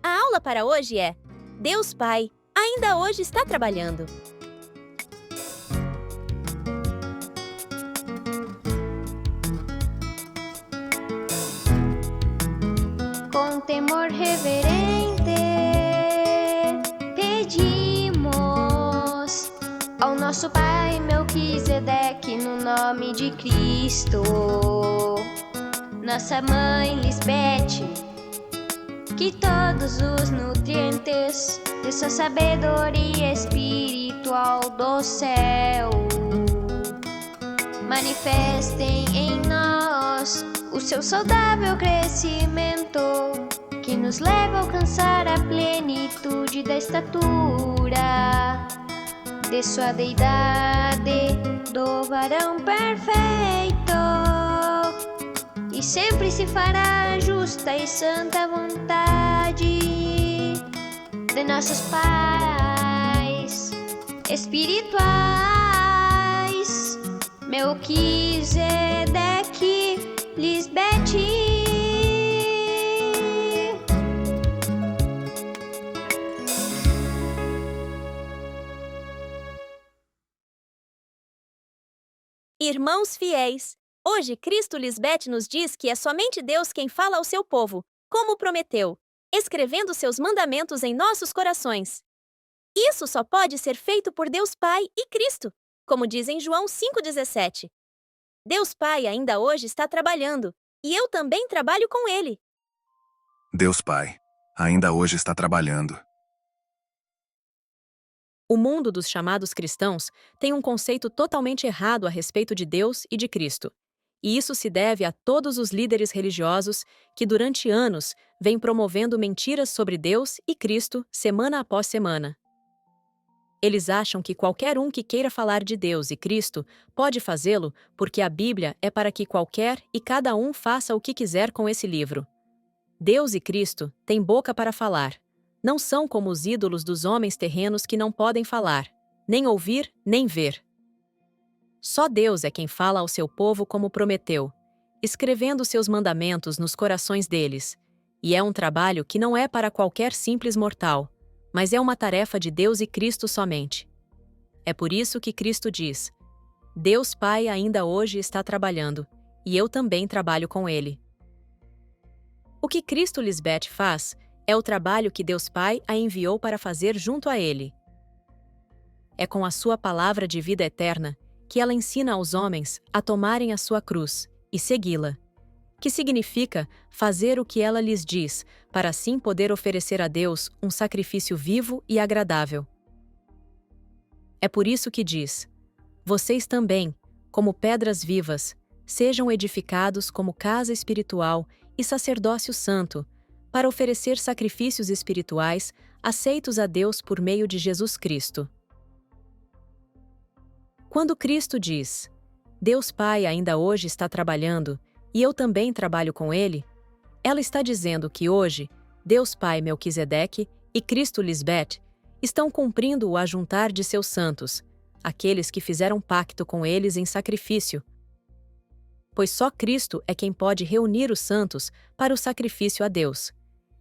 A aula para hoje é: Deus Pai ainda hoje está trabalhando. Com temor reverente, pedimos ao nosso Pai Melquisedeque no nome de Cristo. Nossa Mãe Lisbete, que todos os nutrientes de sua sabedoria espiritual do céu manifestem em nós o seu saudável crescimento, que nos leva a alcançar a plenitude da estatura de sua deidade, do varão perfeito, e sempre se fará a justa e santa vontade de nossos pais espirituais, Melquisedeque, Lisbete. Irmãos fiéis, hoje Cristo Lisbete nos diz que é somente Deus quem fala ao seu povo, como prometeu, escrevendo seus mandamentos em nossos corações. Isso só pode ser feito por Deus Pai e Cristo, como diz em João 5,17. Deus Pai ainda hoje está trabalhando, e eu também trabalho com Ele. Deus Pai ainda hoje está trabalhando. O mundo dos chamados cristãos tem um conceito totalmente errado a respeito de Deus e de Cristo. E isso se deve a todos os líderes religiosos que, durante anos, vêm promovendo mentiras sobre Deus e Cristo semana após semana. Eles acham que qualquer um que queira falar de Deus e Cristo pode fazê-lo porque a Bíblia é para que qualquer e cada um faça o que quiser com esse livro. Deus e Cristo têm boca para falar. Não são como os ídolos dos homens terrenos que não podem falar, nem ouvir, nem ver. Só Deus é quem fala ao seu povo como prometeu, escrevendo seus mandamentos nos corações deles. E é um trabalho que não é para qualquer simples mortal, mas é uma tarefa de Deus e Cristo somente. É por isso que Cristo diz: Deus Pai ainda hoje está trabalhando, e eu também trabalho com Ele. O que Cristo Lisbete faz é o trabalho que Deus Pai a enviou para fazer junto a Ele. É com a sua palavra de vida eterna que ela ensina aos homens a tomarem a sua cruz e segui-la, que significa fazer o que ela lhes diz, para assim poder oferecer a Deus um sacrifício vivo e agradável. É por isso que diz: vocês também, como pedras vivas, sejam edificados como casa espiritual e sacerdócio santo, para oferecer sacrifícios espirituais aceitos a Deus por meio de Jesus Cristo. Quando Cristo diz: Deus Pai ainda hoje está trabalhando, e eu também trabalho com Ele, ela está dizendo que hoje, Deus Pai Melquisedeque e Cristo Lisbete estão cumprindo o ajuntar de seus santos, aqueles que fizeram pacto com eles em sacrifício, pois só Cristo é quem pode reunir os santos para o sacrifício a Deus.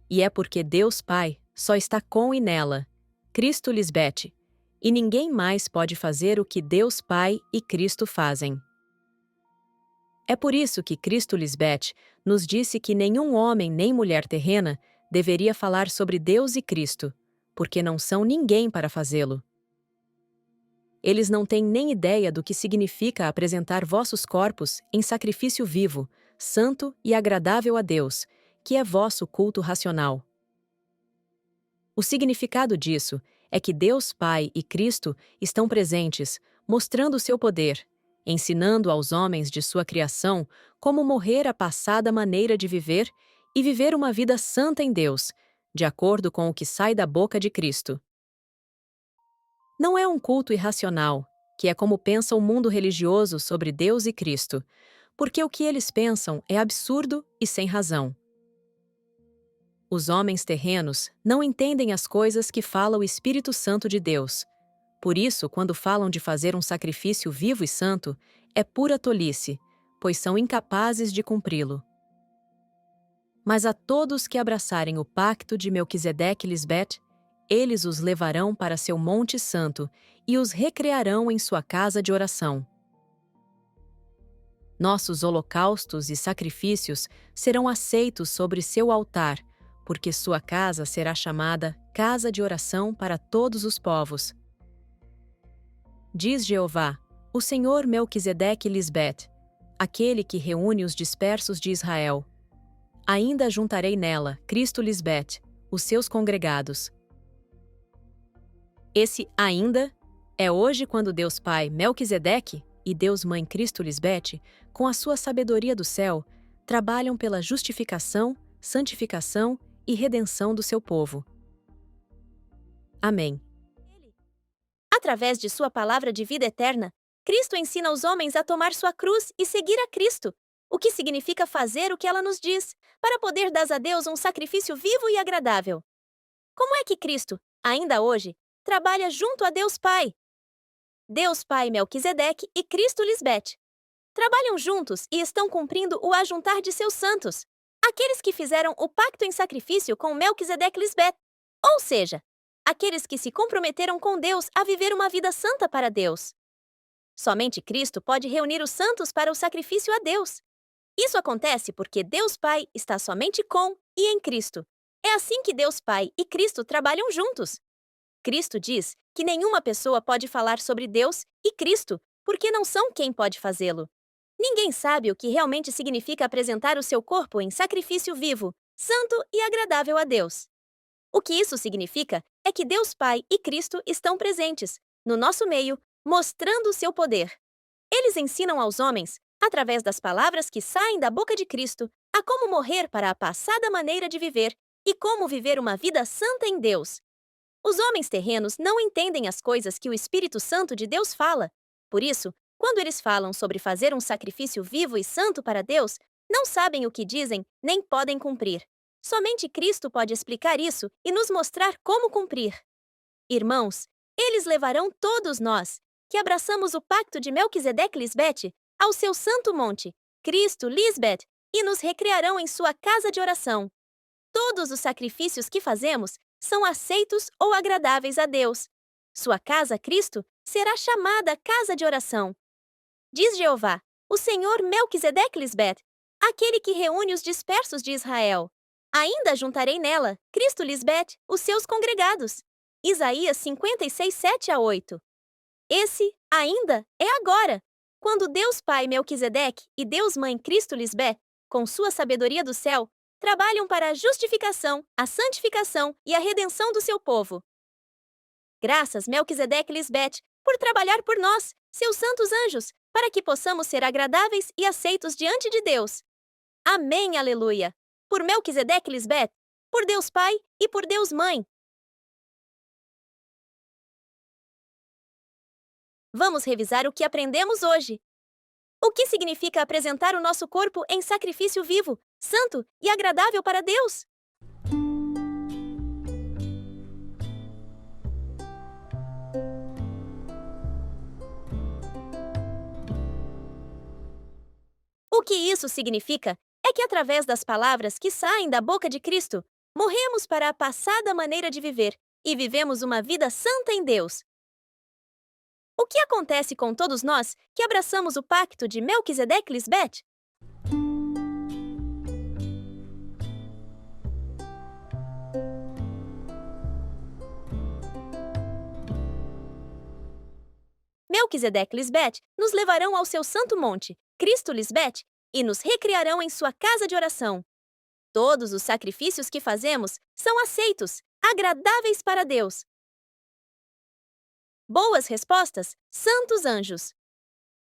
E é porque Deus Pai só está com e nela, Cristo Lisbete, e ninguém mais pode fazer o que Deus Pai e Cristo fazem. É por isso que Cristo Lisbete nos disse que nenhum homem nem mulher terrena deveria falar sobre Deus e Cristo, porque não são ninguém para fazê-lo. Eles não têm nem ideia do que significa apresentar vossos corpos em sacrifício vivo, santo e agradável a Deus, que é vosso culto racional. O significado disso é que Deus Pai e Cristo estão presentes, mostrando seu poder, ensinando aos homens de sua criação como morrer a passada maneira de viver e viver uma vida santa em Deus, de acordo com o que sai da boca de Cristo. Não é um culto irracional, que é como pensa o mundo religioso sobre Deus e Cristo, porque o que eles pensam é absurdo e sem razão. Os homens terrenos não entendem as coisas que fala o Espírito Santo de Deus. Por isso, quando falam de fazer um sacrifício vivo e santo, é pura tolice, pois são incapazes de cumpri-lo. Mas a todos que abraçarem o pacto de Melquisedeque e Lisbete, eles os levarão para seu monte santo e os recrearão em sua casa de oração. Nossos holocaustos e sacrifícios serão aceitos sobre seu altar, porque sua casa será chamada casa de oração para todos os povos. Diz Jeová, o Senhor Melquisedeque e Lisbete, aquele que reúne os dispersos de Israel. Ainda juntarei nela, Cristo Lisbete, os seus congregados. Esse ainda é hoje quando Deus Pai Melquisedeque e Deus Mãe Cristo Lisbete, com a sua sabedoria do céu, trabalham pela justificação, santificação e redenção do seu povo. Amém. Através de sua palavra de vida eterna, Cristo ensina os homens a tomar sua cruz e seguir a Cristo, o que significa fazer o que ela nos diz, para poder dar a Deus um sacrifício vivo e agradável. Como é que Cristo, ainda hoje, trabalha junto a Deus Pai? Deus Pai Melquisedeque e Cristo Lisbete trabalham juntos e estão cumprindo o ajuntar de seus santos, aqueles que fizeram o pacto em sacrifício com Melquisedeque e Lisbete, ou seja, aqueles que se comprometeram com Deus a viver uma vida santa para Deus. Somente Cristo pode reunir os santos para o sacrifício a Deus. Isso acontece porque Deus Pai está somente com e em Cristo. É assim que Deus Pai e Cristo trabalham juntos. Cristo diz que nenhuma pessoa pode falar sobre Deus e Cristo, porque não são quem pode fazê-lo. Ninguém sabe o que realmente significa apresentar o seu corpo em sacrifício vivo, santo e agradável a Deus. O que isso significa é que Deus Pai e Cristo estão presentes, no nosso meio, mostrando o seu poder. Eles ensinam aos homens, através das palavras que saem da boca de Cristo, a como morrer para a passada maneira de viver e como viver uma vida santa em Deus. Os homens terrenos não entendem as coisas que o Espírito Santo de Deus fala. Por isso, quando eles falam sobre fazer um sacrifício vivo e santo para Deus, não sabem o que dizem nem podem cumprir. Somente Cristo pode explicar isso e nos mostrar como cumprir. Irmãos, eles levarão todos nós, que abraçamos o pacto de Melquisedeque e Lisbete, ao seu santo monte, Cristo Lisbete, e nos recrearão em sua casa de oração. Todos os sacrifícios que fazemos são aceitos ou agradáveis a Deus. Sua casa, Cristo, será chamada casa de oração. Diz Jeová, o Senhor Melquisedeque e Lisbete, aquele que reúne os dispersos de Israel. Ainda juntarei nela, Cristo Lisbete, os seus congregados. Isaías 56, 7-8. Esse, ainda, é agora, quando Deus Pai Melquisedeque e Deus Mãe Cristo Lisbete, com sua sabedoria do céu, trabalham para a justificação, a santificação e a redenção do seu povo. Graças, Melquisedeque e Lisbete, por trabalhar por nós, seus santos anjos, para que possamos ser agradáveis e aceitos diante de Deus. Amém, aleluia! Por Melquisedeque e Lisbete, por Deus Pai e por Deus Mãe. Vamos revisar o que aprendemos hoje. O que significa apresentar o nosso corpo em sacrifício vivo, santo e agradável para Deus? O que isso significa é que através das palavras que saem da boca de Cristo, morremos para a passada maneira de viver e vivemos uma vida santa em Deus. O que acontece com todos nós que abraçamos o pacto de Melquisedeque e Lisbete? Melquisedeque e Lisbete nos levarão ao seu santo monte, Cristo Lisbete, e nos recriarão em sua casa de oração. Todos os sacrifícios que fazemos são aceitos, agradáveis para Deus. Boas respostas, santos anjos.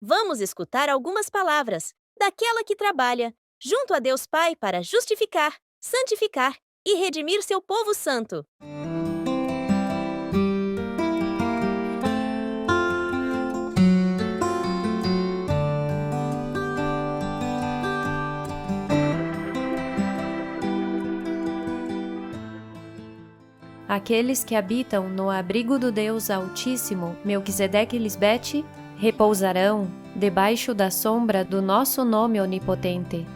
Vamos escutar algumas palavras daquela que trabalha junto a Deus Pai para justificar, santificar e redimir seu povo santo. Aqueles que habitam no abrigo do Deus Altíssimo, Melquisedeque e Lisbete, repousarão debaixo da sombra do nosso nome onipotente.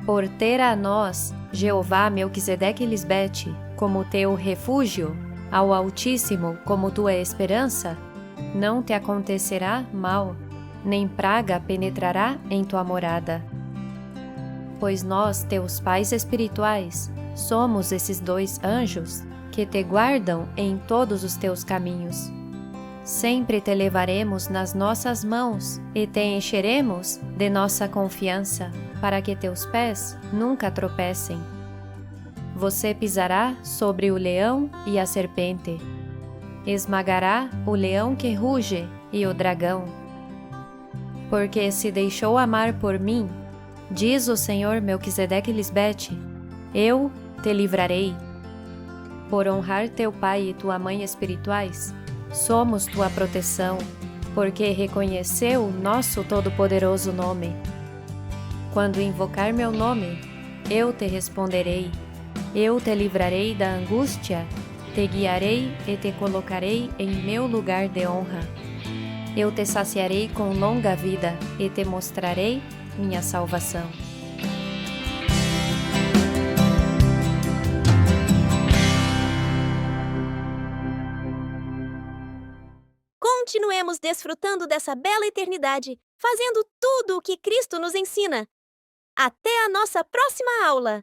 por ter a nós, Jeová Melquisedeque Lisbete, como teu refúgio, ao Altíssimo como tua esperança, não te acontecerá mal, nem praga penetrará em tua morada. Pois nós, teus pais espirituais, somos esses 2 anjos que te guardam em todos os teus caminhos. Sempre te levaremos nas nossas mãos e te encheremos de nossa confiança, para que teus pés nunca tropecem. Você pisará sobre o leão e a serpente. Esmagará o leão que ruge e o dragão. Porque se deixou amar por mim, diz o Senhor Melquisedeque Lisbete, eu te livrarei. Por honrar teu pai e tua mãe espirituais, somos tua proteção, porque reconheceu nosso todo-poderoso nome. Quando invocar meu nome, eu te responderei. Eu te livrarei da angústia, te guiarei e te colocarei em meu lugar de honra. Eu te saciarei com longa vida e te mostrarei minha salvação. Continuemos desfrutando dessa bela eternidade, fazendo tudo o que Cristo nos ensina. Até a nossa próxima aula!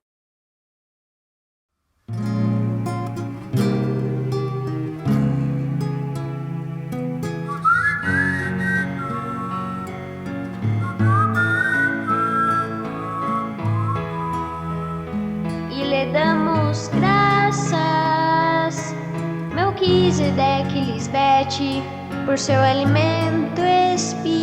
E lhe damos graças, Melquisedeque Lisbete, por seu alimento espiritual.